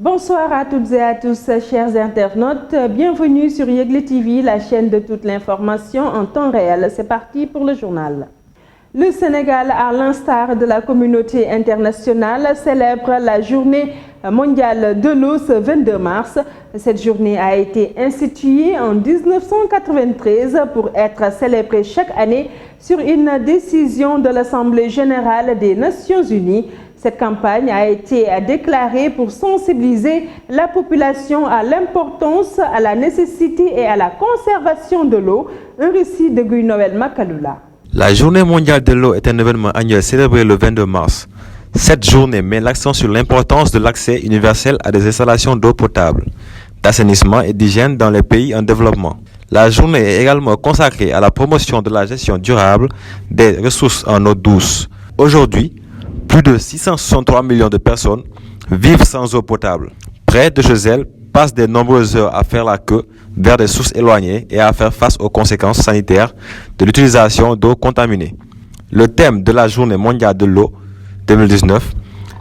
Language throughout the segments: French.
Bonsoir à toutes et à tous, chers internautes. Bienvenue sur Yegle TV, la chaîne de toute l'information en temps réel. C'est parti pour le journal. Le Sénégal, à l'instar de la communauté internationale, célèbre la journée mondiale de l'eau ce 22 mars. Cette journée a été instituée en 1993 pour être célébrée chaque année sur une décision de l'Assemblée générale des Nations unies. Cette campagne a été déclarée pour sensibiliser la population à l'importance, à la nécessité et à la conservation de l'eau. Un récit de Guy Noël Makaloula. La journée mondiale de l'eau est un événement annuel célébré le 22 mars. Cette journée met l'accent sur l'importance de l'accès universel à des installations d'eau potable, d'assainissement et d'hygiène dans les pays en développement. La journée est également consacrée à la promotion de la gestion durable des ressources en eau douce. Aujourd'hui, plus de 663 millions de personnes vivent sans eau potable. Près de chez elles, passent de nombreuses heures à faire la queue vers des sources éloignées et à faire face aux conséquences sanitaires de l'utilisation d'eau contaminée. Le thème de la Journée mondiale de l'eau 2019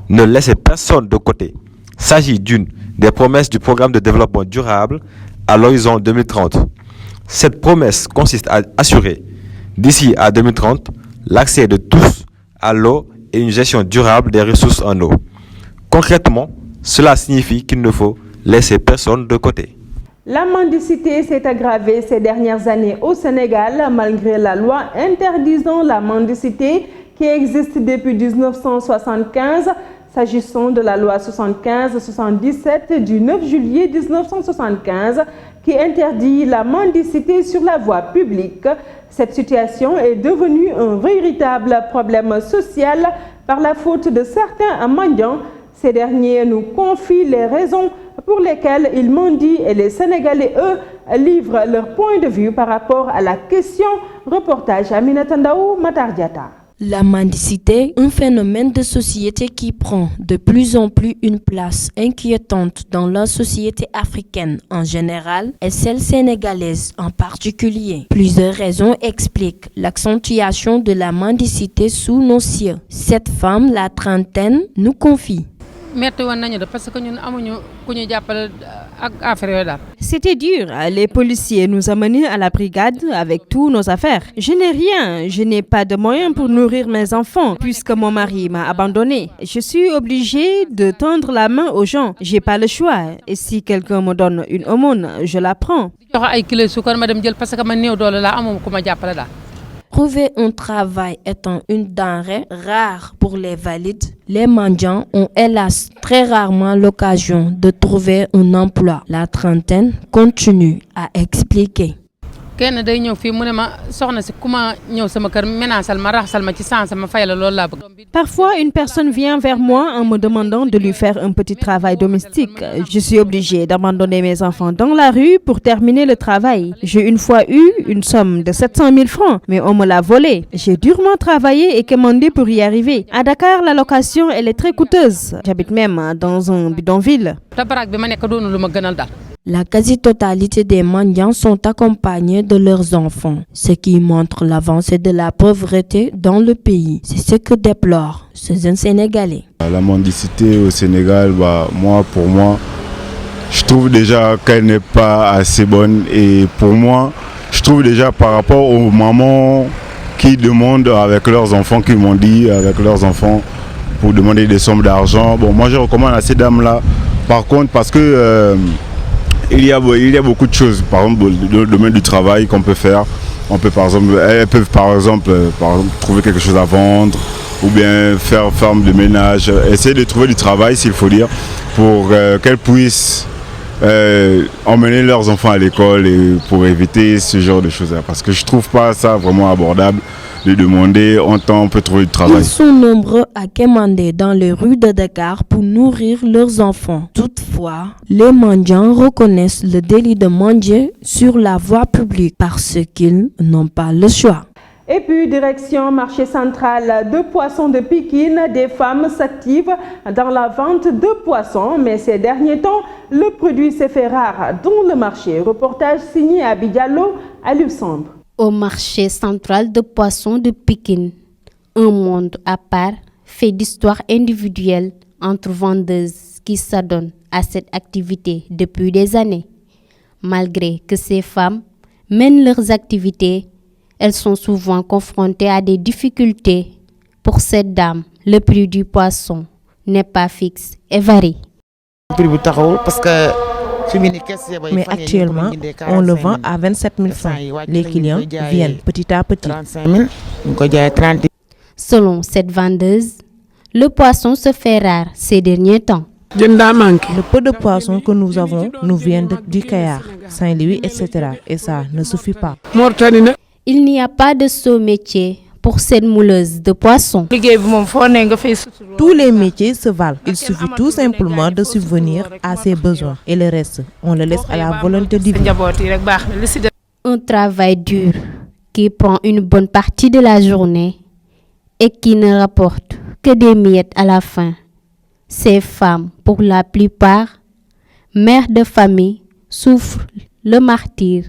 ne laisse personne de côté. Il s'agit d'une des promesses du programme de développement durable à l'horizon 2030. Cette promesse consiste à assurer, d'ici à 2030, l'accès de tous à l'eau et une gestion durable des ressources en eau. Concrètement, cela signifie qu'il ne faut laisser personne de côté. La mendicité s'est aggravée ces dernières années au Sénégal malgré la loi interdisant la mendicité qui existe depuis 1975. S'agissant de la loi 75-77 du 9 juillet 1975 qui interdit la mendicité sur la voie publique, cette situation est devenue un véritable problème social par la faute de certains mendiants. Ces derniers nous confient les raisons pour lesquelles ils mendient et les Sénégalais, eux, livrent leur point de vue par rapport à la question. Reportage Aminata Ndaw, Matar Diatta. La mendicité, un phénomène de société qui prend de plus en plus une place inquiétante dans la société africaine en général et celle sénégalaise en particulier. Plusieurs raisons expliquent l'accentuation de la mendicité sous nos cieux. Cette femme, la trentaine, nous confie. C'était dur. Les policiers nous amenaient à la brigade avec tous nos affaires. Je n'ai rien. Je n'ai pas de moyens pour nourrir mes enfants puisque mon mari m'a abandonné. Je suis obligée de tendre la main aux gens. J'ai pas le choix. Et si quelqu'un me donne une aumône, je la prends. Trouver un travail étant une denrée rare pour les valides, les mendiants ont hélas très rarement l'occasion de trouver un emploi. La trentaine continue à expliquer. Parfois, une personne vient vers moi en me demandant de lui faire un petit travail domestique. Je suis obligée d'abandonner mes enfants dans la rue pour terminer le travail. J'ai une fois eu une somme de 700 000 francs, mais on me l'a volée. J'ai durement travaillé et commandé pour y arriver. À Dakar, la location, elle est très coûteuse. J'habite même dans un bidonville. La quasi-totalité des mendiants sont accompagnés de leurs enfants, ce qui montre l'avancée de la pauvreté dans le pays. C'est ce que déplore ce jeune Sénégalais. La mendicité au Sénégal, pour moi, je trouve déjà qu'elle n'est pas assez bonne. Et pour moi, je trouve déjà par rapport aux mamans qui demandent avec leurs enfants, qui mendient avec leurs enfants pour demander des sommes d'argent. Moi je recommande à ces dames-là, par contre, parce que il y a beaucoup de choses, par exemple dans le domaine du travail qu'on peut faire. Elles peuvent par exemple trouver quelque chose à vendre ou bien faire femme de ménage, essayer de trouver du travail s'il faut dire, pour qu'elles puissent emmener leurs enfants à l'école et pour éviter ce genre de choses-là. Parce que je ne trouve pas ça vraiment abordable de demander en temps on peut trouver du travail. Ils sont nombreux à quémander dans les rues de Dakar pour nourrir leurs enfants. Toutefois, les mendiants reconnaissent le délit de mendier sur la voie publique parce qu'ils n'ont pas le choix. Et puis, direction marché central de poissons de Pikine, des femmes s'activent dans la vente de poissons. Mais ces derniers temps, le produit s'est fait rare dans le marché. Reportage signé à Bidialo, à Luxembourg. Au marché central de poissons de Pikine, un monde à part fait d'histoires individuelles entre vendeuses qui s'adonnent à cette activité depuis des années. Malgré que ces femmes mènent leurs activités, elles sont souvent confrontées à des difficultés. Pour cette dame, le prix du poisson n'est pas fixe et varie. Mais actuellement, on le vend à 27 000 francs. Les clients viennent petit à petit. Selon cette vendeuse, le poisson se fait rare ces derniers temps. Le peu de poissons que nous avons nous vient du Kayar, Saint-Louis, etc. Et ça ne suffit pas. Il n'y a pas de saut métier pour cette mouleuse de poissons. Tous les métiers se valent. Il suffit tout simplement de subvenir à ses besoins. Et le reste, on le laisse à la volonté divine. Un travail dur qui prend une bonne partie de la journée et qui ne rapporte que des miettes à la fin. Ces femmes, pour la plupart, mères de famille, souffrent le martyre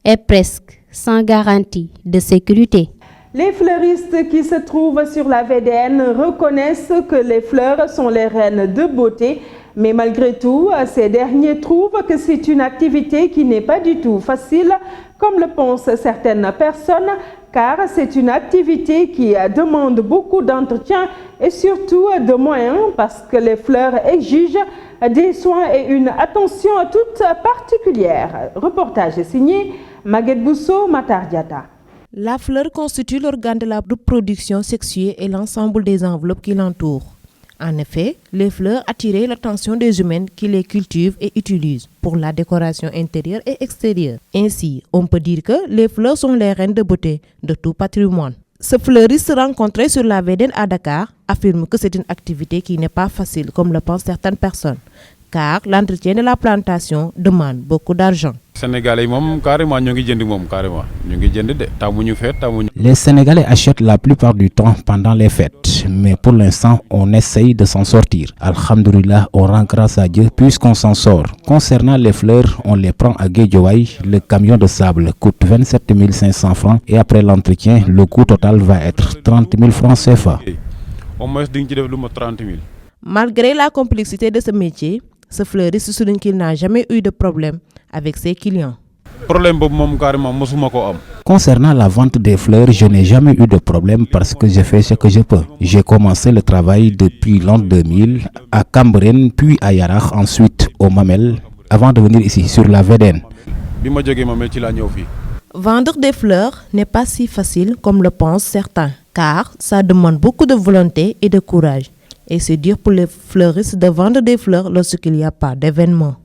et presque sans garantie de sécurité. Les fleuristes qui se trouvent sur la VDN reconnaissent que les fleurs sont les reines de beauté, mais malgré tout, ces derniers trouvent que c'est une activité qui n'est pas du tout facile, comme le pensent certaines personnes, car c'est une activité qui demande beaucoup d'entretien et surtout de moyens, parce que les fleurs exigent des soins et une attention toute particulière. Reportage signé Maguette Bousso, Matar Diata. La fleur constitue l'organe de la reproduction sexuée et l'ensemble des enveloppes qui l'entourent. En effet, les fleurs attirent l'attention des humains qui les cultivent et utilisent pour la décoration intérieure et extérieure. Ainsi, on peut dire que les fleurs sont les reines de beauté de tout patrimoine. Ce fleuriste rencontré sur la VDN à Dakar affirme que c'est une activité qui n'est pas facile comme le pensent certaines personnes, car l'entretien de la plantation demande beaucoup d'argent. Les Sénégalais achètent la plupart du temps pendant les fêtes, mais pour l'instant, on essaye de s'en sortir. Alhamdulillah, on rend grâce à Dieu puisqu'on s'en sort. Concernant les fleurs, on les prend à Guédiawaye. Le camion de sable coûte 27 500 francs et après l'entretien, le coût total va être 30 000 francs CFA. Malgré la complexité de ce métier, ce fleuriste souligne qu'il n'a jamais eu de problème avec ses clients. Concernant la vente des fleurs, je n'ai jamais eu de problème parce que je fais ce que je peux. J'ai commencé le travail depuis l'an 2000 à Cambérène, puis à Yarakh, ensuite au Mamel, avant de venir ici sur la VDN. Vendre des fleurs n'est pas si facile comme le pensent certains, car ça demande beaucoup de volonté et de courage. Et c'est dur pour les fleuristes de vendre des fleurs lorsqu'il n'y a pas d'événement.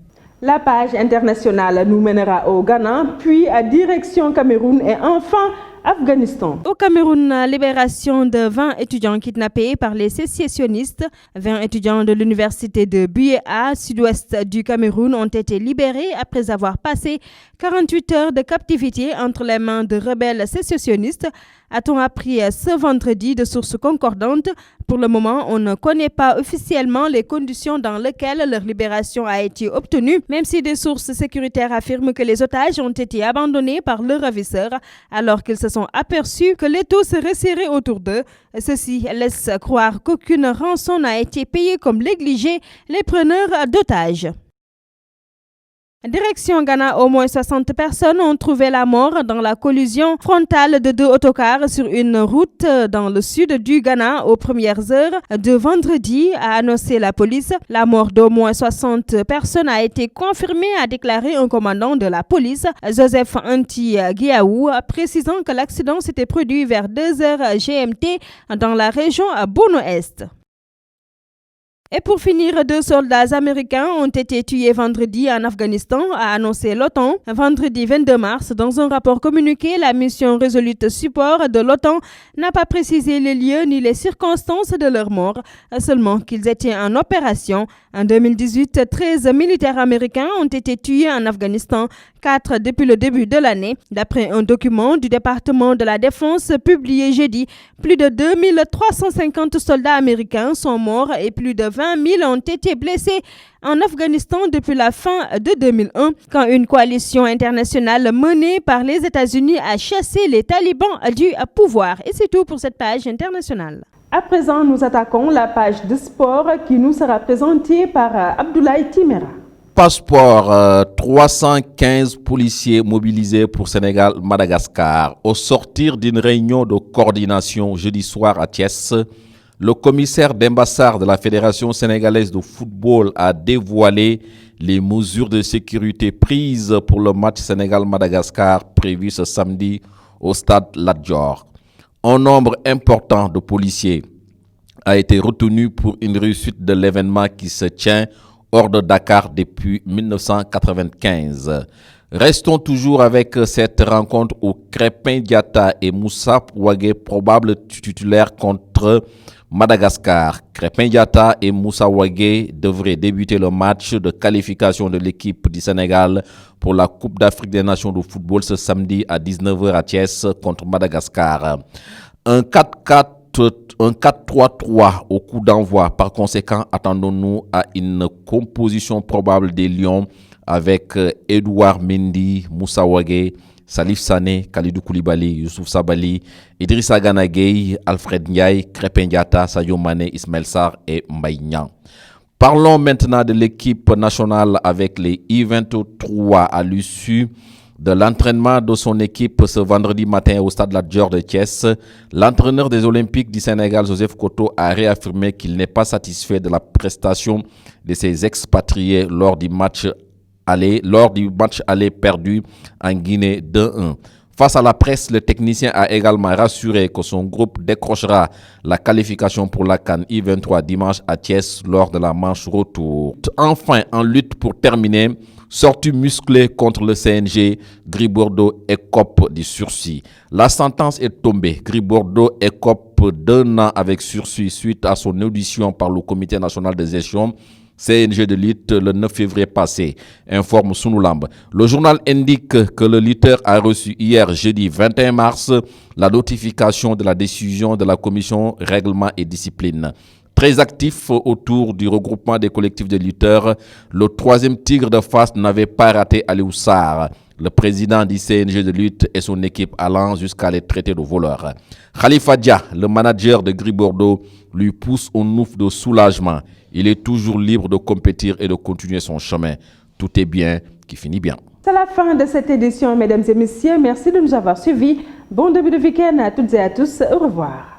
La page internationale nous mènera au Ghana, puis à direction Cameroun et enfin Afghanistan. Au Cameroun, libération de 20 étudiants kidnappés par les sécessionnistes. 20 étudiants de l'université de Buéa, sud-ouest du Cameroun, ont été libérés après avoir passé 48 heures de captivité entre les mains de rebelles sécessionnistes. A-t-on appris ce vendredi de sources concordantes? Pour le moment, on ne connaît pas officiellement les conditions dans lesquelles leur libération a été obtenue, même si des sources sécuritaires affirment que les otages ont été abandonnés par leurs ravisseurs alors qu'ils se sont aperçus que l'étau se resserrait autour d'eux. Ceci laisse croire qu'aucune rançon n'a été payée comme l'exigeaient les preneurs d'otages. Direction Ghana, au moins 60 personnes ont trouvé la mort dans la collision frontale de 2 autocars sur une route dans le sud du Ghana aux premières heures de vendredi, a annoncé la police. La mort d'au moins 60 personnes a été confirmée, a déclaré un commandant de la police, Joseph Anti-Guiaou, précisant que l'accident s'était produit vers 2h GMT dans la région Bono-Est. Et pour finir, 2 soldats américains ont été tués vendredi en Afghanistan, a annoncé l'OTAN. Vendredi 22 mars, dans un rapport communiqué, la mission Resolute Support de l'OTAN n'a pas précisé les lieux ni les circonstances de leur mort, seulement qu'ils étaient en opération. En 2018, 13 militaires américains ont été tués en Afghanistan, 4 depuis le début de l'année. D'après un document du département de la Défense publié jeudi, plus de 2350 soldats américains sont morts et plus de 20 000 ont été blessés en Afghanistan depuis la fin de 2001, quand une coalition internationale menée par les États-Unis a chassé les talibans du pouvoir. Et c'est tout pour cette page internationale. À présent, nous attaquons la page de sport qui nous sera présentée par Abdoulaye Timera. Passeport, 315 policiers mobilisés pour Sénégal-Madagascar. Au sortir d'une réunion de coordination jeudi soir à Thiès, le commissaire d'ambassade de la Fédération sénégalaise de football a dévoilé les mesures de sécurité prises pour le match Sénégal-Madagascar prévu ce samedi au stade Lat Dior. Un nombre important de policiers a été retenu pour une réussite de l'événement qui se tient hors de Dakar depuis 1995. Restons toujours avec cette rencontre où Crépin Diatta et Moussa Wagué, probables titulaires contre Madagascar. Crépin Diatta et Moussa Wagué devraient débuter le match de qualification de l'équipe du Sénégal pour la Coupe d'Afrique des Nations de football ce samedi à 19h à Thiès contre Madagascar. Un 4-3-3 au coup d'envoi. Par conséquent, attendons-nous à une composition probable des Lions avec Edouard Mendy, Moussa Wagué, Salif Sané, Kalidou Koulibaly, Youssouf Sabali, Idrissa Gana Gueye, Alfred Ndiaye, Crépin Diatta, Sadio Mané, Ismaël Sarr et Mbaye Niang. Parlons maintenant de l'équipe nationale avec les I-23 à l'issue de l'entraînement de son équipe ce vendredi matin au stade Lat Dior de Thiès. L'entraîneur des Olympiques du Sénégal, Joseph Koto, a réaffirmé qu'il n'est pas satisfait de la prestation de ses expatriés lors du match aller perdu en Guinée 2-1. Face à la presse, le technicien a également rassuré que son groupe décrochera la qualification pour la CAN I-23 dimanche à Thiès lors de la manche retour. Enfin, en lutte pour terminer, sortie musclée contre le CNG, Gris Bordeaux écope du sursis. La sentence est tombée. Gris Bordeaux écope d'1 an avec sursis suite à son audition par le Comité national des gestions CNG de lutte le 9 février passé, informe Sunulamb. Le journal indique que le lutteur a reçu hier jeudi 21 mars la notification de la décision de la commission règlement et discipline. Très actif autour du regroupement des collectifs de lutteurs, le troisième tigre de Fass n'avait pas raté Aliou Sarr, le président du CNG de lutte et son équipe allant jusqu'à les traiter de voleurs. Khalifa Dia, le manager de Gris Bordeaux, lui pousse un ouf de soulagement. Il est toujours libre de compétir et de continuer son chemin. Tout est bien qui finit bien. C'est la fin de cette édition, mesdames et messieurs. Merci de nous avoir suivis. Bon début de week-end à toutes et à tous. Au revoir.